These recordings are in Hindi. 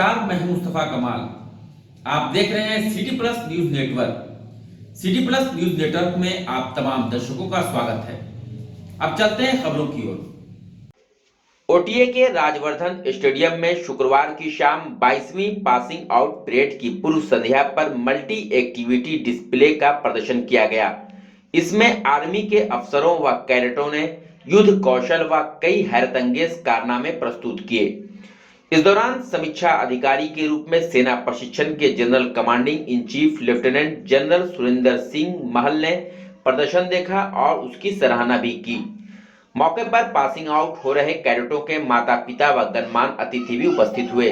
नमस्कार, मैं हूं मुस्तफा कमाल। आप देख रहे हैं city plus news network. City plus news network में आप तमाम दर्शकों का स्वागत है। अब चलते हैं खबरों की ओर। ओटीए के राजवर्धन स्टेडियम में शुक्रवार की शाम 22वीं पासिंग आउट परेड की पूर्व संध्या पर मल्टी एक्टिविटी डिस्प्ले का प्रदर्शन किया गया। इसमें आर्मी के अफसरों व कैडेटों ने युद्ध कौशल व कई हैरतअंगेज कारनामे प्रस्तुत किए। इस दौरान समीक्षा अधिकारी के रूप में सेना प्रशिक्षण के general commanding in chief lieutenant general Surendra Singh महल ने प्रदर्शन देखा और उसकी सराहना भी की। मौके पर पासिंग आउट हो रहे कैडेटों के माता पिता व गणमान्य अतिथि भी उपस्थित हुए।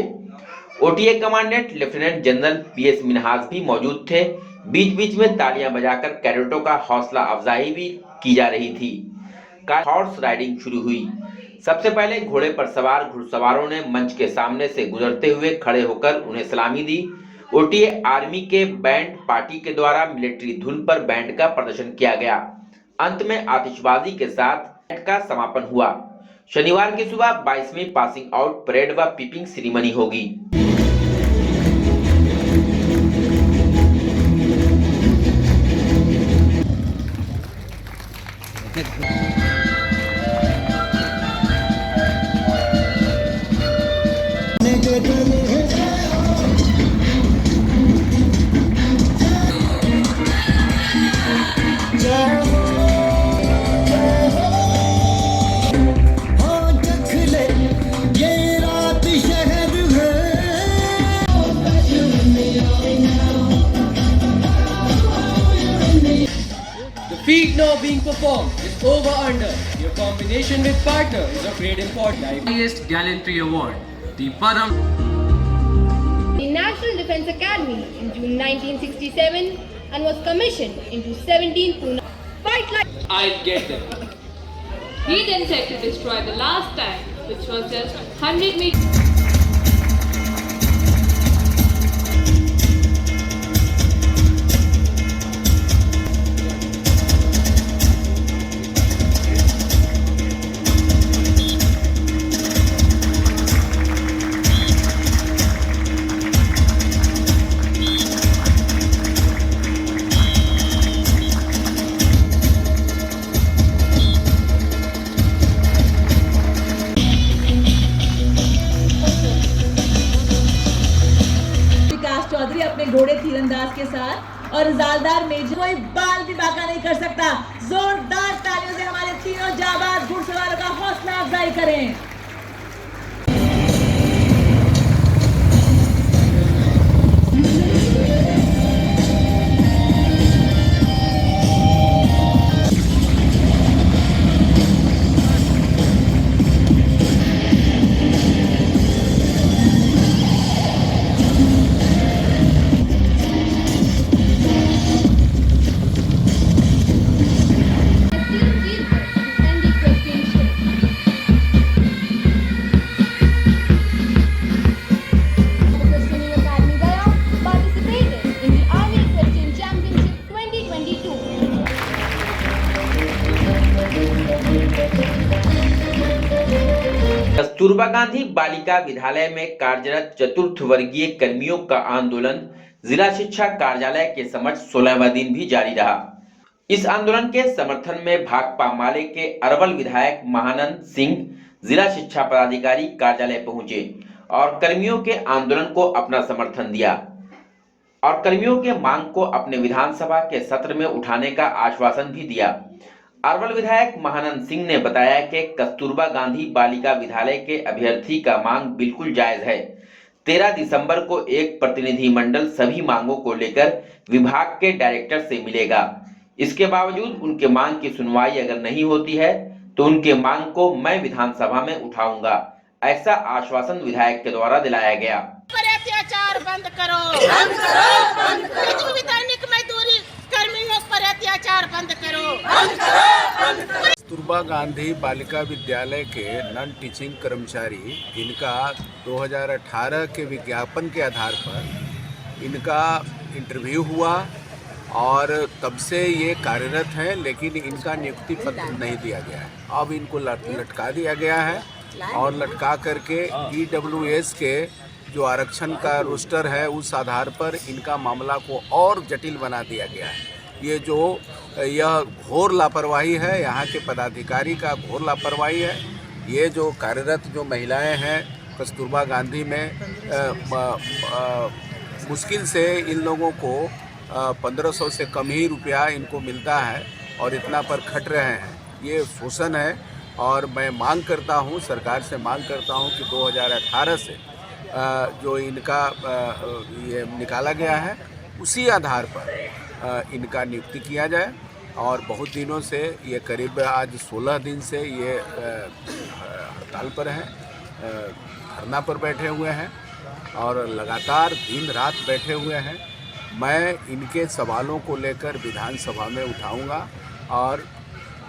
OTA commandant lieutenant general PS Minhas भी मौजूद थे। बीच बीच में तालियां बजाकर कैडेटों का हौसला अफजाई भी की जा रही थी। हॉर्स राइडिंग शुरू हुई। सबसे पहले घोड़े पर सवार घुड़सवारों ने मंच के सामने से गुजरते हुए खड़े होकर उन्हें सलामी दी। ओटीए आर्मी के बैंड पार्टी के द्वारा मिलिट्री धुन पर बैंड का प्रदर्शन किया गया। अंत में आतिशबाजी के साथ बैंड का समापन हुआ। शनिवार की सुबह 22वीं पासिंग आउट परेड व पीपिंग सेरेमनी होगी। Feat now being performed is over under. Your combination with partner is of great importance. Highest Gallantry Award, the Padam. The National Defence Academy in June 1967 and was commissioned into 17 Pune. Fight like I get them. He then said to destroy the last tank, which was just 100 meters. Chaudhary अपने घोड़े तीरंदाज के साथ और जालदार मेजर कोई बाल भी बाका नहीं कर सकता। जोरदार तालियों से हमारे तीनों जाबाज घुड़सवारों का हौसला अफजाई करें। कस्तूरबा गांधी बालिका विद्यालय में कार्यरत चतुर्थ वर्गीय कर्मियों का आंदोलन जिला शिक्षा कार्यालय के समक्ष 16वां दिन भी जारी रहा। इस आंदोलन के समर्थन में भाकपा माले के अरवल विधायक महानंद सिंह जिला शिक्षा पदाधिकारी कार्यालय पहुंचे और कर्मियों के आंदोलन को अपना समर्थन दिया और कर्मियों के मांग को अपने विधानसभा के सत्र में उठाने का आश्वासन भी दिया। अरवल विधायक महानंद सिंह ने बताया कि कस्तूरबा गांधी बालिका विद्यालय के अभ्यर्थी का मांग बिल्कुल जायज है। 13 दिसंबर को एक प्रतिनिधि मंडल सभी मांगों को लेकर विभाग के डायरेक्टर से मिलेगा। इसके बावजूद उनके मांग की सुनवाई अगर नहीं होती है तो उनके मांग को मैं विधानसभा में उठाऊंगा, ऐसा आश्वासन विधायक के द्वारा दिलाया गया। अत्याचार बंद करो, बंद करो, बंद करो। दैनिक मजदूरी कर्मियों पर अत्याचार बंद करो, बंद करो, बंद करो। कस्तूरबा गांधी बालिका विद्यालय के नॉन टीचिंग कर्मचारी इनका 2018 के विज्ञापन के आधार पर इनका इंटरव्यू हुआ और तब से ये कार्यरत हैं, लेकिन इनका नियुक्ति पत्र नहीं दिया गया है। अब इनको लटका दिया गया है और लटका करके EWS के जो आरक्षण का रोस्टर है उस आधार पर इनका मामला को और जटिल बना दिया गया है। यह घोर लापरवाही है, यहाँ के पदाधिकारी का घोर लापरवाही है। ये जो कार्यरत जो महिलाएं हैं कस्तूरबा गांधी में मुश्किल से इन लोगों को 1500 से कम ही रुपया इनको मिलता है और इतना पर खट रहे हैं। ये शोषण है और मैं मांग करता हूँ, सरकार से मांग करता हूँ कि 2018 से जो इनका ये निकाला गया है उसी आधार पर इनका नियुक्ति किया जाए। और बहुत दिनों से ये करीब आज 16 दिन से ये हड़ताल पर हैं, धरना पर बैठे हुए हैं और लगातार दिन रात बैठे हुए हैं। मैं इनके सवालों को लेकर विधानसभा में उठाऊंगा और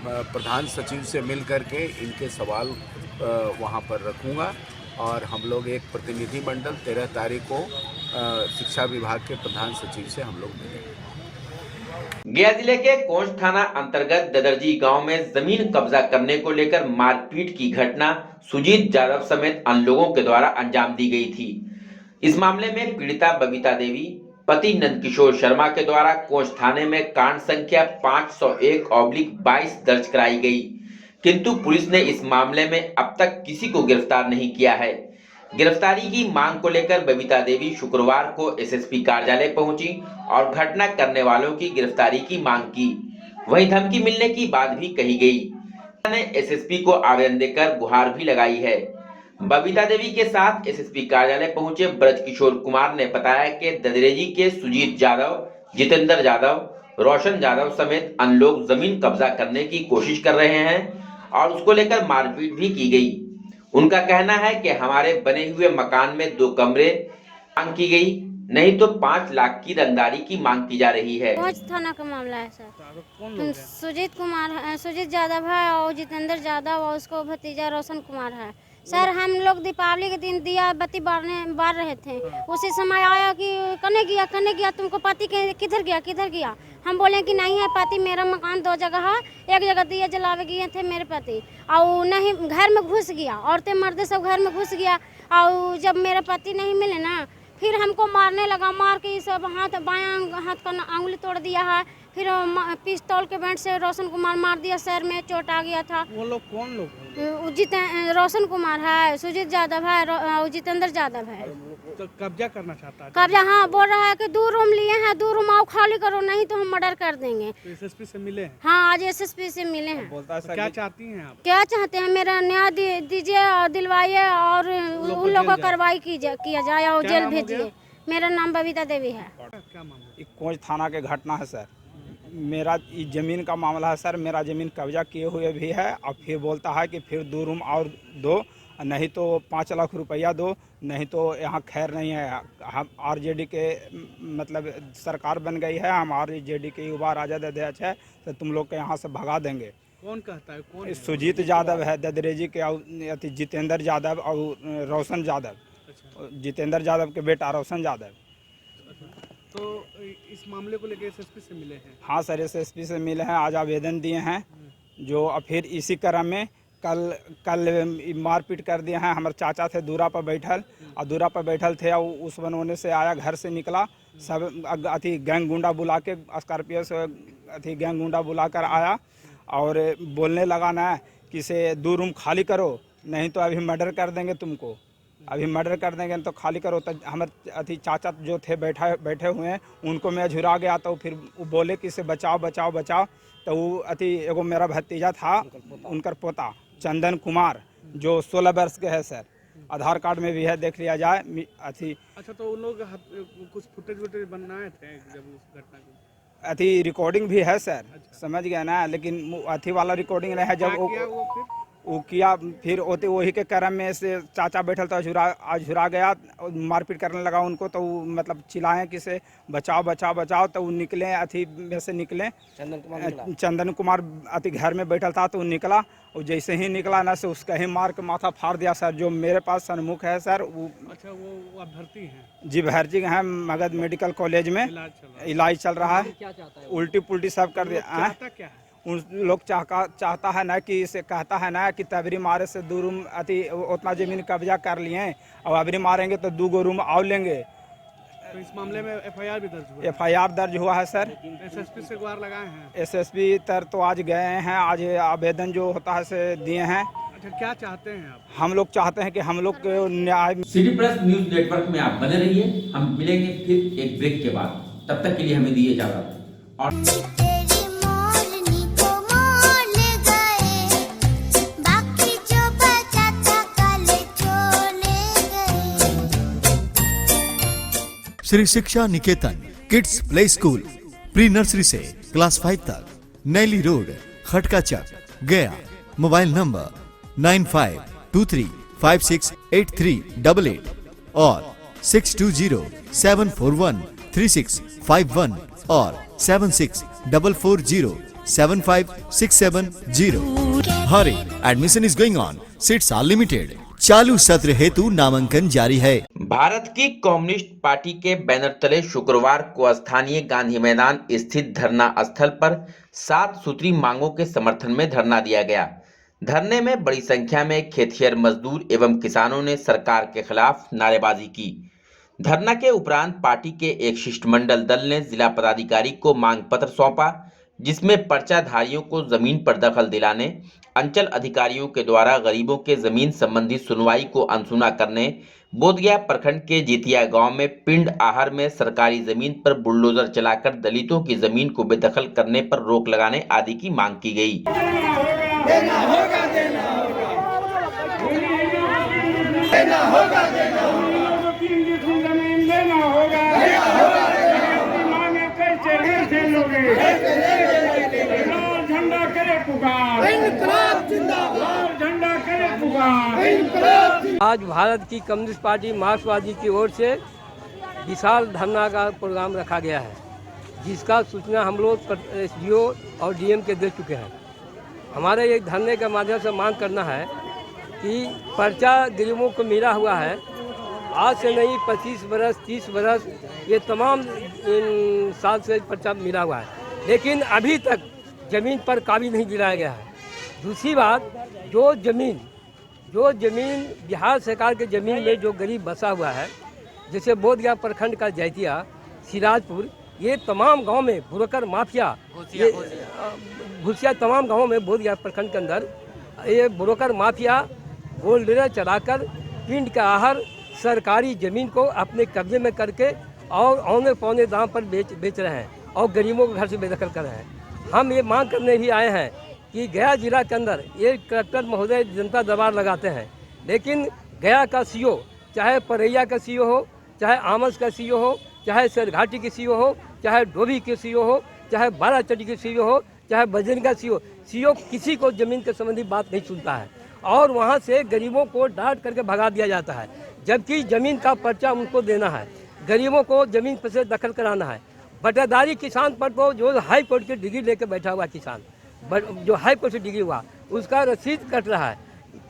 प्रधान सचिव से मिल करके इनके सवाल वहां पर रखूंगा और हम लोग एक प्रतिनिधि मंडल 13 तारीख को शिक्षा विभाग के प्रधान सचिव से हम लोग मिलेंगे। गया जिले के कोंच थाना अंतर्गत ददरजी गांव में जमीन कब्जा करने को लेकर मारपीट की घटना सुजीत यादव समेत अन्य लोगों के द्वारा अंजाम दी गई थी। इस मामले में पीड़िता बबीता देवी पति नंदकिशोर शर्मा के द्वारा कोंच थाने में कांड संख्या 501/22 दर्ज कराई गई, किंतु पुलिस ने इस मामले में अब तक किसी को गिरफ्तार नहीं किया है। गिरफ्तारी की मांग को लेकर बबीता देवी शुक्रवार को एसएसपी कार्यालय पहुंची और घटना करने वालों की गिरफ्तारी की मांग की। वहीं धमकी मिलने की बात भी कही गई। ने एसएसपी को आवेदन देकर गुहार भी लगाई है। बबीता देवी के साथ एसएसपी कार्यालय पहुंचे ब्रजकिशोर कुमार ने बताया कि ददरेजी के सुजीत यादव, जितेंद्र यादव, रोशन यादव समेत अन्य लोग जमीन कब्जा करने की कोशिश कर रहे हैं और उसको लेकर मारपीट भी की गई। उनका कहना है कि हमारे बने हुए मकान में 2 कमरे मांग की गई, नहीं तो 5 लाख की रंगदारी की मांग की जा रही है। कोंच थाना का मामला है सर। सुजीत यादव है और जितेंद्र यादव और उसको भतीजा रोशन कुमार है। सर हम लोग दीपावली के दिन दिया बत्ती बार रहे थे, उसी समय आया कि कने गया तुमको पति किधर गया। हम बोले कि नहीं है पति, मेरा मकान 2 जगह है, एक जगह दिया जलावे गए थे मेरे पति और नहीं घर में घुस गया, औरतें मर्दे सब घर में घुस गया और जब मेरे पति नहीं मिले ना फिर हमको मारने लगा। मार के सब बायां हाथ का अंगुली तोड़ दिया है, फिर पिस्तौल के बेंट से रोशन कुमार मार दिया, सर में चोट आ गया था। वो लोग कौन लोग? रोशन कुमार है, सुजीत यादव है और जितेंद्र यादव है। तो कब्जा करना चाहता है? कब्जा हाँ, बोल रहा है कि 2 रूम लिए हैं, 2 रूम आओ खाली करो, नहीं तो हम मर्डर कर देंगे। तो एसएसपी से मिले हैं? हाँ आज एसएसपी से मिले हैं। तो क्या चाहती हैं आप? क्या चाहते हैं, मेरा न्याय दीजिए और दिलवाइए और उन लोगों को कार्रवाई किया जाए और जेल भेजिए। मेरा नाम बबीता देवी है। क्या मामला? कोंच थाना के घटना है सर। मेरा जमीन का मामला है सर। मेरा ज़मीन कब्जा किए हुए भी है और फिर बोलता है कि फिर 2 रूम और दो, नहीं तो 5 लाख रुपया दो, नहीं तो यहाँ खैर नहीं है। हम आरजेडी के मतलब सरकार बन गई है, हम आरजेडी के युवा राजद अध्यक्ष है, तो तुम लोग के यहाँ से भगा देंगे। कौन कहता है? कौन? सुजीत यादव है ददरेजी के, जितेंद्र यादव और रोशन यादव। जितेंद्र यादव के बेटा रोशन यादव। तो इस मामले को लेकर एसएसपी से मिले हैं? हाँ सर, एसएसपी से मिले हैं, आज आवेदन दिए हैं। जो फिर इसी क्रम में कल मारपीट कर दिए हैं। हमारे चाचा थे दूरा पर बैठल और दूरा पर बैठल थे और उस बनोने से आया, घर से निकला, सब अथी गैंग गुंडा बुला के, स्कॉर्पियो से अथी गैंग गुंडा बुला कर आया और बोलने लगा ना कि से 2 रूम खाली करो, नहीं तो अभी मर्डर कर देंगे तुमको, अभी मर्डर कर देंगे तो खाली करो। तो हमारे अथी चाचा जो थे बैठे हुए हैं, उनको मैं झुरा गया तो फिर वो बोले कि इसे बचाओ। तो वो अथी एगो मेरा भतीजा था, उनकर पोता चंदन कुमार जो 16 वर्ष के है सर, आधार कार्ड में भी है, देख लिया जाए अथी। अच्छा, तो उन लोग कुछ फुटेज बनाए थे जब उस घटना की? अथी रिकॉर्डिंग भी है सर। अच्छा। समझ गया ना, लेकिन अथी वाला रिकॉर्डिंग नहीं है। जब वो किया फिर वही के क्रम में से चाचा बैठल तो झुरा गया, मारपीट करने लगा उनको। तो मतलब चिल्लाएं कि से बचाओ। तो वो निकले, अथी में से निकले। चंदन कुमार अथी घर में बैठल था तो वो निकला, और जैसे ही निकला ना से उसका ही मार के माथा फाड़ दिया सर। जो मेरे पास सन्मुख है सर वो। अच्छा, वो भर्ती हैं? जी भर्ती हैं, मगध मेडिकल कॉलेज में इलाज चल रहा है। उल्टी पुल्टी सब कर दिया। क्या है? उन लोग चाहता है ना कि इसे कहता है ना कि तबरी मारे से 2 रूम अति उतना ज़मीन कब्जा कर लिए हैं और अबरी मारेंगे तो 2 रूम और लेंगे। तो इस मामले में एफआईआर भी दर्ज हुआ? एफआईआर दर्ज हुआ है सर। एसएसपी से गुहार लगाए हैं? एसएसपी तर तो आज गए हैं, आज आवेदन जो होता है से दिए हैं। अच्छा, क्या चाहते हैं आप? हम लोग चाहते हैं कि हम लोग को न्याय। सिटी प्लस न्यूज नेटवर्क में आप बने रहिए, हम मिलेंगे फिर एक ब्रेक के बाद। तब तक के लिए हमें दीजिए इजाजत और Shri Shiksha Niketan kids play school pre nursery से क्लास 5 तक, नैली रोड, खटका चक, गया। मोबाइल नंबर 9523568388 और 6207413651 और 7644075670। Hurry admission is going on, seats are limited. चालू सत्र हेतु नामांकन जारी है। भारत की कम्युनिस्ट पार्टी के बैनर तले शुक्रवार को स्थानीय गांधी मैदान स्थित धरना स्थल पर 7 सूत्री मांगों के समर्थन में धरना दिया गया। धरने में बड़ी संख्या में खेतिहर मजदूर एवं किसानों ने सरकार के खिलाफ नारेबाजी की। धरना के उपरांत पार्टी के एक शिष्टमंडल दल ने जिला पदाधिकारी को मांग पत्र सौंपा, जिसमें पर्चाधारियों को जमीन पर दखल दिलाने, अंचल अधिकारियों के द्वारा गरीबों के जमीन संबंधी सुनवाई को अनसुना करने, बोधगया प्रखंड के जीतिया गांव में पिंड आहर में सरकारी जमीन पर बुलडोजर चलाकर दलितों की जमीन को बेदखल करने पर रोक लगाने आदि की मांग की गई। आज भारत की कम्युनिस्ट पार्टी मार्क्सवादी की ओर से विशाल धरना का प्रोग्राम रखा गया है, जिसका सूचना हम लोग एसडीओ और डीएम के दे चुके हैं। हमारे एक धरने के माध्यम से मांग करना है कि पर्चा गरीबों को मिला हुआ है, आज से नहीं 25 बरस 30 बरस ये तमाम साल से पर्चा मिला हुआ है, लेकिन अभी तक ज़मीन पर काबू नहीं दिलाया गया है। दूसरी बात, जो ज़मीन बिहार सरकार के ज़मीन में जो गरीब बसा हुआ है, जैसे बोधगया प्रखंड का जैतिया, सिराजपुर, ये तमाम गांव में ब्रोकर माफिया, घुसिया तमाम गांवों में बोधगया प्रखंड के अंदर ये ब्रोकर माफिया गोल्डर चलाकर पिंड का आहर सरकारी ज़मीन को अपने कब्जे में करके और औने पौने दाम पर बेच रहे हैं और गरीबों को घर से बेदखल कर रहे हैं। हम ये मांग करने भी आए हैं कि गया जिला के अंदर ये कलेक्टर महोदय जनता दरबार लगाते हैं, लेकिन गया का सीओ, चाहे परैया का सीओ हो, चाहे आमस का सीओ हो, चाहे सरघाटी के सीओ हो, चाहे डोभी के सीओ हो, चाहे बाराचटी के सीओ हो, चाहे बजरंग का सीओ किसी को ज़मीन के संबंधी बात नहीं सुनता है और वहाँ से गरीबों को डांट करके भगा दिया जाता है, जबकि ज़मीन का पर्चा उनको देना है, गरीबों को ज़मीन पर से दखल कराना है। बटेदारी किसान पर तो जो हाई कोर्ट की डिग्री लेकर बैठा हुआ किसान, जो हाई कोर्ट से डिग्री हुआ, उसका रसीद कट रहा है,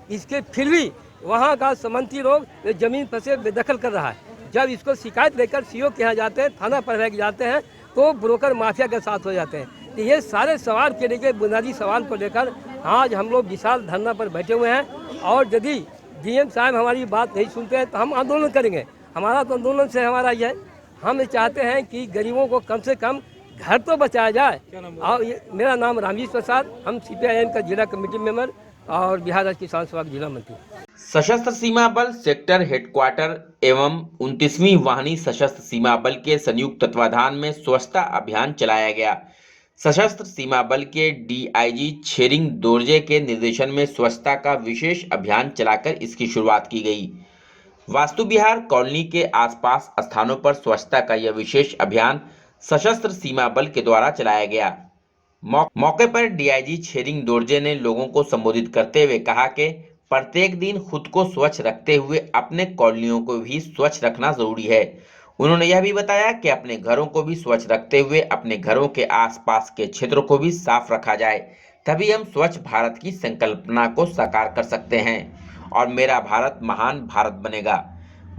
इसके फिर भी वहाँ का समंती लोग ज़मीन पर से बेदखल कर रहा है। जब इसको शिकायत लेकर सीओ के यहाँ जाते हैं, थाना पर जाते हैं, तो ब्रोकर माफिया के साथ हो जाते हैं। तो ये सारे सवाल के लेकर, बुनियादी सवाल को लेकर आज हम लोग विशाल धरना पर बैठे हुए हैं और यदि डीएम साहब हमारी बात नहीं सुनते हैं तो हम आंदोलन करेंगे। हमारा तो आंदोलन से हमारा ये है, हम चाहते हैं कि गरीबों को कम से कम घर तो बचाया जाए। और मेरा नाम रामजीत प्रसाद, हम CPIM का जिला कमेटी मेंबर और बिहार राज्य किसान सभा के जिला मंत्री। सशस्त्र सीमा बल सेक्टर हेडक्वार्टर एवं 29वीं वाहिनी सशस्त्र सीमा बल के संयुक्त तत्वाधान में स्वच्छता अभियान चलाया गया। सशस्त्र सीमा बल के DIG छेरिंग दोरजे के निर्देशन में स्वच्छता का विशेष अभियान चलाकर इसकी शुरुआत की गई। वास्तु विहार कॉलोनी के आसपास स्थानों पर स्वच्छता का यह विशेष अभियान सशस्त्र सीमा बल के द्वारा चलाया गया। मौके पर DIG छेरिंग दोरजे ने लोगों को संबोधित करते हुए कहा कि प्रत्येक दिन खुद को स्वच्छ रखते हुए अपने कॉलोनियों को भी स्वच्छ रखना जरूरी है। उन्होंने यह भी बताया कि अपने घरों को भी स्वच्छ रखते हुए अपने घरों के आसपास के क्षेत्रों को भी साफ रखा जाए, तभी हम स्वच्छ भारत की संकल्पना को साकार कर सकते हैं और मेरा भारत महान भारत बनेगा।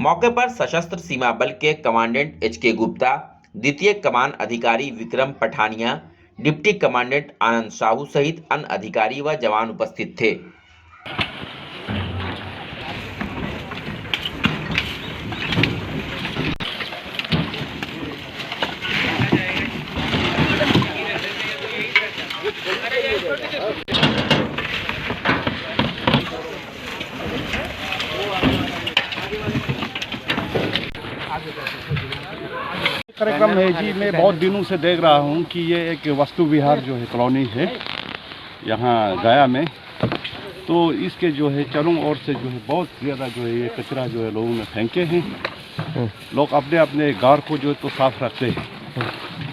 मौके पर सशस्त्र सीमा बल के कमांडेंट HK गुप्ता, द्वितीय कमान अधिकारी विक्रम पठानिया, डिप्टी कमांडेंट आनंद साहू सहित अन्य अधिकारी व जवान उपस्थित थे। कार्यक्रम है जी, मैं बहुत दिनों से देख रहा हूँ कि ये एक वस्तु विहार जो है कॉलोनी है यहाँ गया में, तो इसके जो है चारों ओर से जो है बहुत ज़्यादा जो है ये कचरा जो है लोगों ने फेंके हैं। लोग अपने अपने घर को जो है तो साफ रखते हैं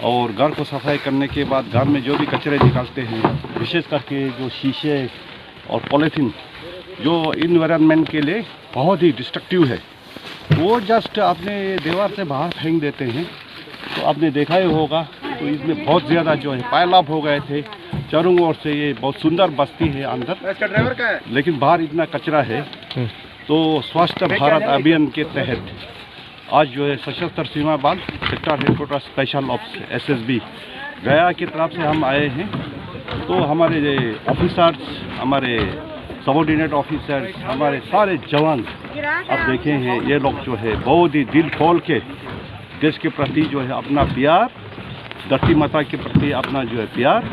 और घर को सफाई करने के बाद घर में जो भी कचरे निकालते हैं, विशेष करके जो शीशे और पॉलीथीन जो इन्वायरमेंट के लिए बहुत ही डिस्ट्रक्टिव है, वो जस्ट अपने दीवार से बाहर फेंक देते हैं। तो आपने देखा ही होगा, तो इसमें बहुत ज़्यादा जो है पायलाप हो गए थे चारों ओर से। ये बहुत सुंदर बस्ती है अंदर, इसका ड्राइवर का है, लेकिन बाहर इतना कचरा है। तो स्वच्छ भारत अभियान के तहत आज जो है सशस्त्र सीमा बल sector headquarter special ops SSB गया की तरफ से हम आए हैं। तो हमारे ऑफिसर्स, हमारे सबऑर्डिनेट ऑफिसर्स, हमारे सारे जवान आप देखे हैं, ये लोग जो है बहुत ही दिल खोल के देश के प्रति जो है अपना प्यार, धरती माता के प्रति अपना जो है प्यार,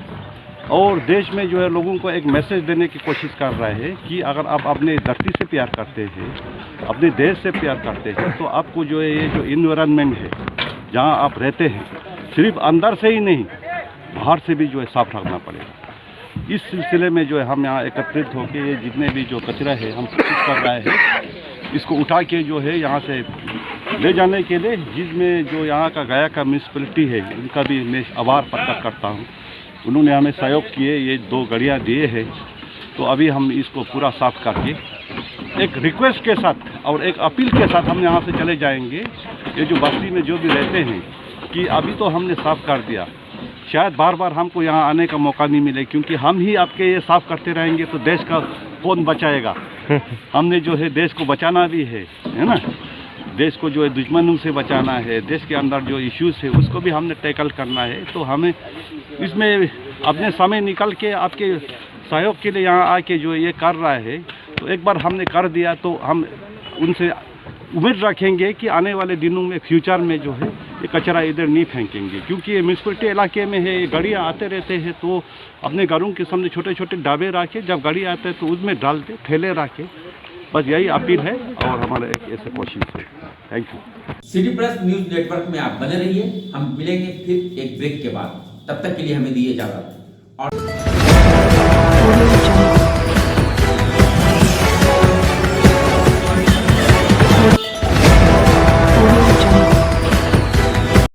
और देश में जो है लोगों को एक मैसेज देने की कोशिश कर रहे हैं कि अगर आप अपने धरती से प्यार करते हैं, अपने देश से प्यार करते हैं, तो आपको जो है ये जो इन्वायरमेंट है जहां आप रहते हैं, सिर्फ अंदर से ही नहीं बाहर से भी जो है साफ रखना पड़ेगा। इस सिलसिले में जो है हम यहाँ एकत्रित होकर ये जितने भी जो कचरा है हम कोशिश कर रहे हैं इसको उठा के जो है यहाँ से ले जाने के लिए, जिसमें जो यहाँ का गया का म्यूनसिपलिटी है उनका भी मैं आभार प्रकट करता हूँ। उन्होंने हमें सहयोग किए, ये 2 गाड़ियाँ दिए हैं। तो अभी हम इसको पूरा साफ करके एक रिक्वेस्ट के साथ और एक अपील के साथ हम यहाँ से चले जाएंगे। ये जो बस्ती में जो भी रहते हैं कि अभी तो हमने साफ कर दिया, शायद बार बार हमको यहाँ आने का मौका नहीं मिले, क्योंकि हम ही आपके ये साफ करते रहेंगे तो देश का कौन बचाएगा। हमने जो है देश को बचाना भी है ना, देश को जो है दुश्मनों से बचाना है, देश के अंदर जो इश्यूज है उसको भी हमने टैकल करना है। तो हमें इसमें अपने समय निकल के आपके सहयोग के लिए यहाँ आके जो ये कर रहा है, तो एक बार हमने कर दिया तो हम उनसे उम्मीद रखेंगे कि आने वाले दिनों में फ्यूचर में जो है ये कचरा इधर नहीं फेंकेंगे, क्योंकि ये म्यूनसिपलिटी इलाके में है, ये गाड़ियाँ आते रहते हैं। तो अपने घरों के सामने छोटे छोटे डाबे रखे, जब गाड़ी आते हैं तो उसमें डाल दे, थैले रखे, बस यही अपील है और हमारा एक ऐसे कोशिश है। Thank you. City plus news network में आप बने रहिए, हम मिलेंगे फिर एक ब्रेक के बाद। तब तक के लिए हमें दिए इजाजत। और